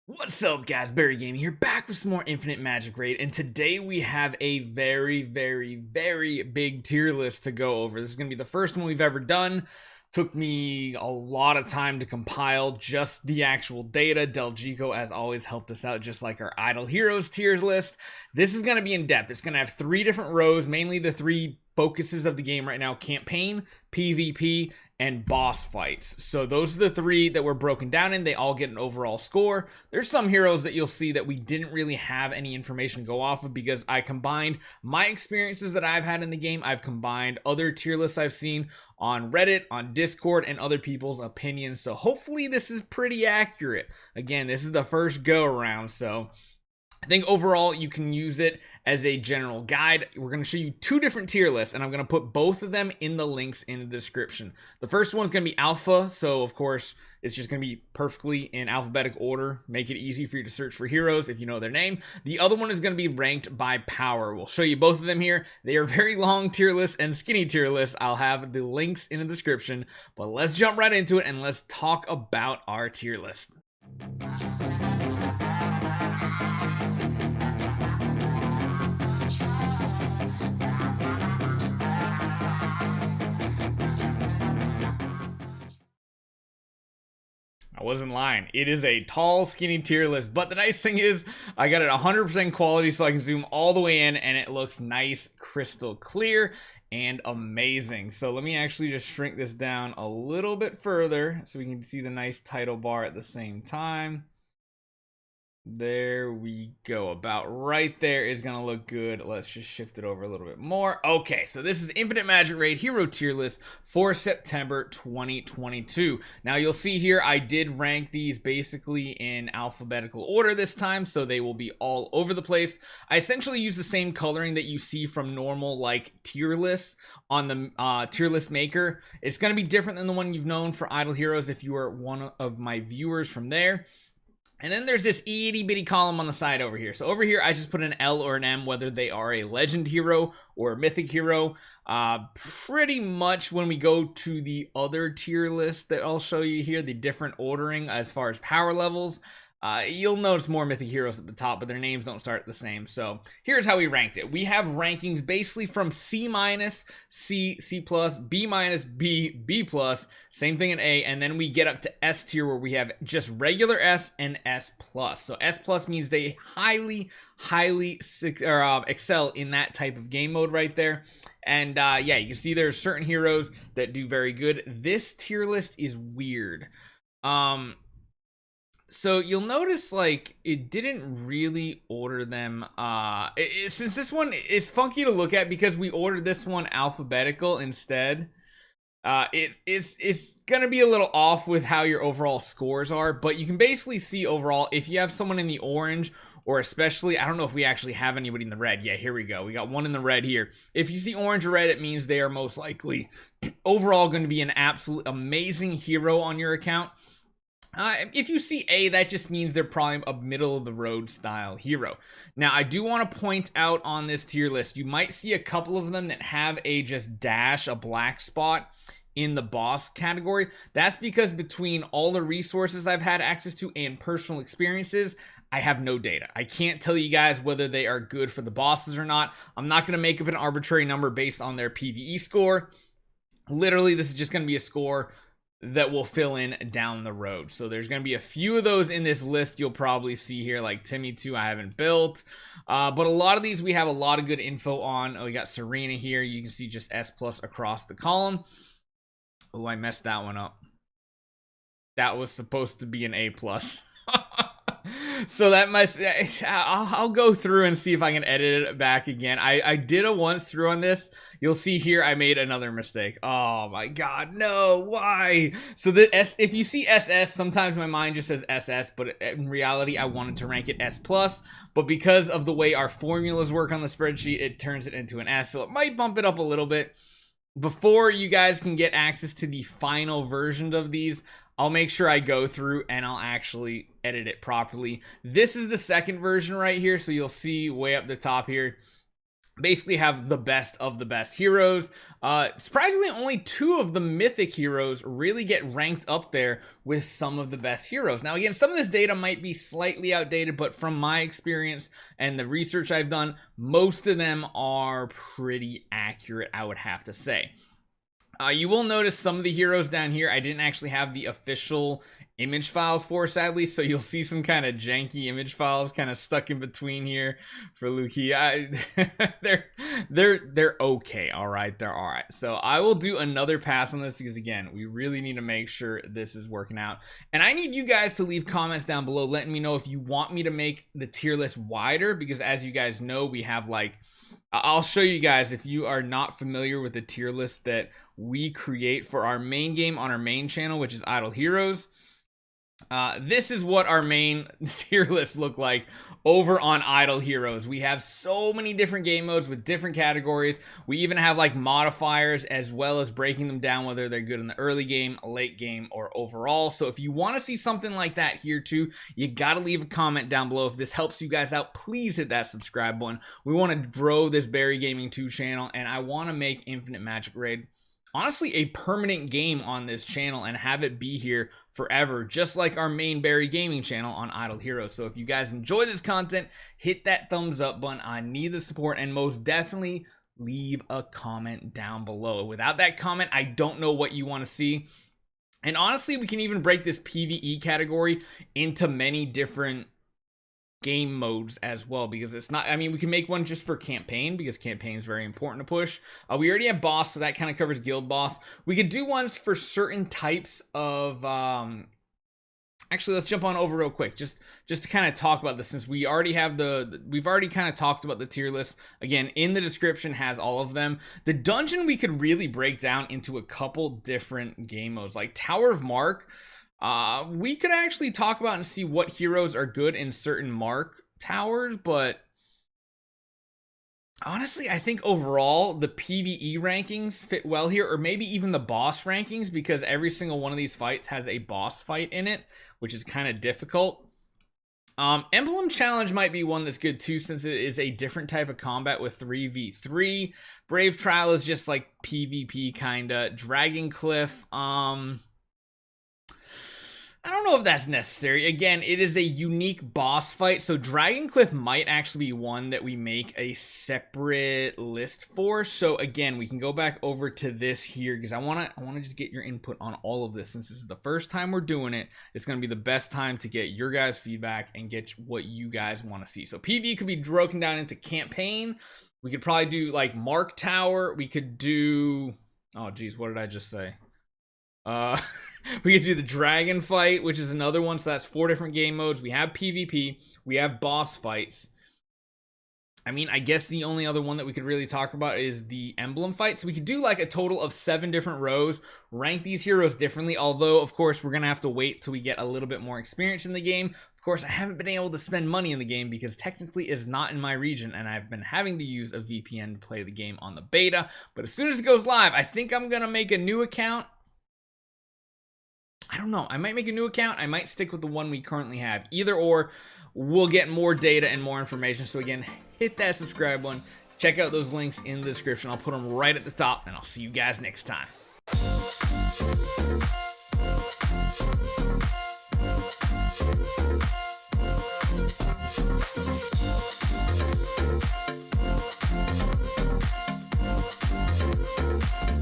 What's up, guys? BARRYGAMING here, back with some more Infinite Magicraid, and today we have a very big tier list to go over. This is going to be the first one we've ever done. Took me a lot of time to compile just the actual data. Delgico, as always, helped us out, just like our Idle Heroes tiers list. This is going to be in depth. It's going to have 3 different rows, mainly the 3 focuses of the game right now: campaign, PvP, and boss fights. So those are the 3 that were broken down in. They all get an overall score. There's some heroes that you'll see that we didn't really have any information to go off of because I combined my experiences that I've had in the game. I've combined other tier lists I've seen on Reddit, on Discord, and other people's opinions. So hopefully this is pretty accurate. Again, this is the first go around, so I think overall you can use it as a general guide. We're going to show you 2 different tier lists, and I'm going to put both of them in the links in the description. The first one's going to be alpha, so of course it's just going to be perfectly in alphabetical order. Make it easy for you to search for heroes if you know their name. The other one is going to be ranked by power. We'll show you both of them here. They are very long tier lists and skinny tier lists. I'll have the links in the description, but let's jump right into it and let's talk about our tier list. I wasn't lying. It is a tall, skinny tier list, but the nice thing is I got it 100% quality, so I can zoom all the way in and it looks nice, crystal clear, and amazing. So let me actually just shrink this down a little bit further so we can see the nice title bar at the same time. There we go. About right there is going to look good. Let's just shift it over a little bit more. Okay, so this is Infinite Magicraid Hero Tier List for September 2022. Now you'll see here I did rank these basically in alphabetical order this time, so they will be all over the place. I essentially use the same coloring that you see from normal like tier lists on the tier list maker. It's going to be different than the one you've known for Idle Heroes if you are one of my viewers from there. And then there's this itty bitty column on the side over here. So over here, I just put an L or an M, whether they are a legend hero or a mythic hero. Pretty much when we go to the other tier list that I'll show you here, the different ordering as far as power levels, you'll notice more mythic heroes at the top, but their names don't start the same. So here's how we ranked it. We have rankings basically from C-, C, C+, B-, B, B+, same thing in A, and then we get up to S tier where we have just regular S and S+. So S+ means they highly excel in that type of game mode right there. And yeah, you can see there's certain heroes that do very good. This tier list is weird. So you'll notice like it didn't really order them since this one is funky to look at because we ordered this one alphabetical instead. It's gonna be a little off with how your overall scores are, but you can basically see overall if you have someone in the orange, or especially, I don't know if we actually have anybody in the red. Yeah, here we go. We got one in the red here. If you see orange or red, it means they are most likely overall going to be an absolute amazing hero on your account. If you see A, that just means they're probably a middle-of-the-road style hero. Now, I do want to point out on this tier list, you might see a couple of them that have a just dash, a black spot in the boss category. That's because between all the resources I've had access to and personal experiences, I have no data. I can't tell you guys whether they are good for the bosses or not. I'm not going to make up an arbitrary number based on their PvE score. Literally, this is just going to be a score that will fill in down the road. So there's going to be a few of those in this list you'll probably see here, like Timmy 2 I haven't built, but a lot of these we have a lot of good info on. We got Serena here. You can see just S+ across the column. Oh, I messed that one up. That was supposed to be an A+. So that must, I'll go through and see if I can edit it back again. I did a once through on this. You'll see here I made another mistake. Oh my god, no, why? So the S, if you see SS, sometimes my mind just says SS, but in reality I wanted to rank it S+, but because of the way our formulas work on the spreadsheet, it turns it into an S, so it might bump it up a little bit. Before you guys can get access to the final version of these, I'll make sure I go through and I'll actually edit it properly. This is the second version right here, so you'll see way up the top here. basically have the best of the best heroes. Surprisingly, only 2 of the mythic heroes really get ranked up there with some of the best heroes. Now, again, some of this data might be slightly outdated, but from my experience and the research I've done, most of them are pretty accurate, I would have to say. You will notice some of the heroes down here I didn't actually have the official image files for, sadly, so you'll see some kind of janky image files kind of stuck in between here for Luki. They're okay, all right, they're all right. So I will do another pass on this because, again, we really need to make sure this is working out, and I need you guys to leave comments down below letting me know if you want me to make the tier list wider, because as you guys know, we have like, I'll show you guys if you are not familiar with the tier list that we create for our main game on our main channel, which is Idle Heroes. This is what our main tier list look like over on Idle Heroes. We have so many different game modes with different categories. We even have like modifiers, as well as breaking them down whether they're good in the early game, late game, or overall. So if you want to see something like that here too, you gotta leave a comment down below. If this helps you guys out, please hit that subscribe button. We want to grow this Barry Gaming 2 channel, and I want to make Infinite Magicraid honestly a permanent game on this channel and have it be here forever, just like our main Barry Gaming channel on Idle Heroes. So if you guys enjoy this content, hit that thumbs up button. I need the support, and most definitely leave a comment down below. Without that comment, I don't know what you want to see. And honestly, we can even break this PvE category into many different game modes as well, because it's not, I mean, we can make one just for campaign, because campaign is very important to push. We already have boss, so that kind of covers guild boss. We could do ones for certain types of actually, let's jump on over real quick just to kind of talk about this, since we already have we've already kind of talked about the tier list. Again, in the description has all of them. The dungeon we could really break down into a couple different game modes, like Tower of Mark. We could actually talk about and see what heroes are good in certain mark towers, but honestly, I think overall the PvE rankings fit well here, or maybe even the boss rankings, because every single one of these fights has a boss fight in it, which is kind of difficult. Emblem Challenge might be one that's good too, since it is a different type of combat with 3v3. Brave Trial is just like PvP kinda. Dragon Cliff, I don't know if that's necessary. Again, it is a unique boss fight, so Dragon Cliff might actually be one that we make a separate list for. So again, we can go back over to this here, because I want to just get your input on all of this. Since this is the first time we're doing it, it's going to be the best time to get your guys' feedback and get what you guys want to see. So PvE could be broken down into campaign. We could probably do like Mark Tower. We could do, oh geez, what did I just say? We get to do the dragon fight, which is another one, so that's 4 different game modes. We have PvP, we have boss fights. I mean, I guess the only other one that we could really talk about is the emblem fight. So we could do like a total of 7 different rows, rank these heroes differently, although of course we're gonna have to wait till we get a little bit more experience in the game. Of course, I haven't been able to spend money in the game because technically it's not in my region, and I've been having to use a VPN to play the game on the beta. But as soon as it goes live, I think I'm gonna make a new account. I don't know, I might make a new account, I might stick with the one we currently have. Either or, we'll get more data and more information. So again, hit that subscribe button, check out those links in the description. I'll put them right at the top, and I'll see you guys next time.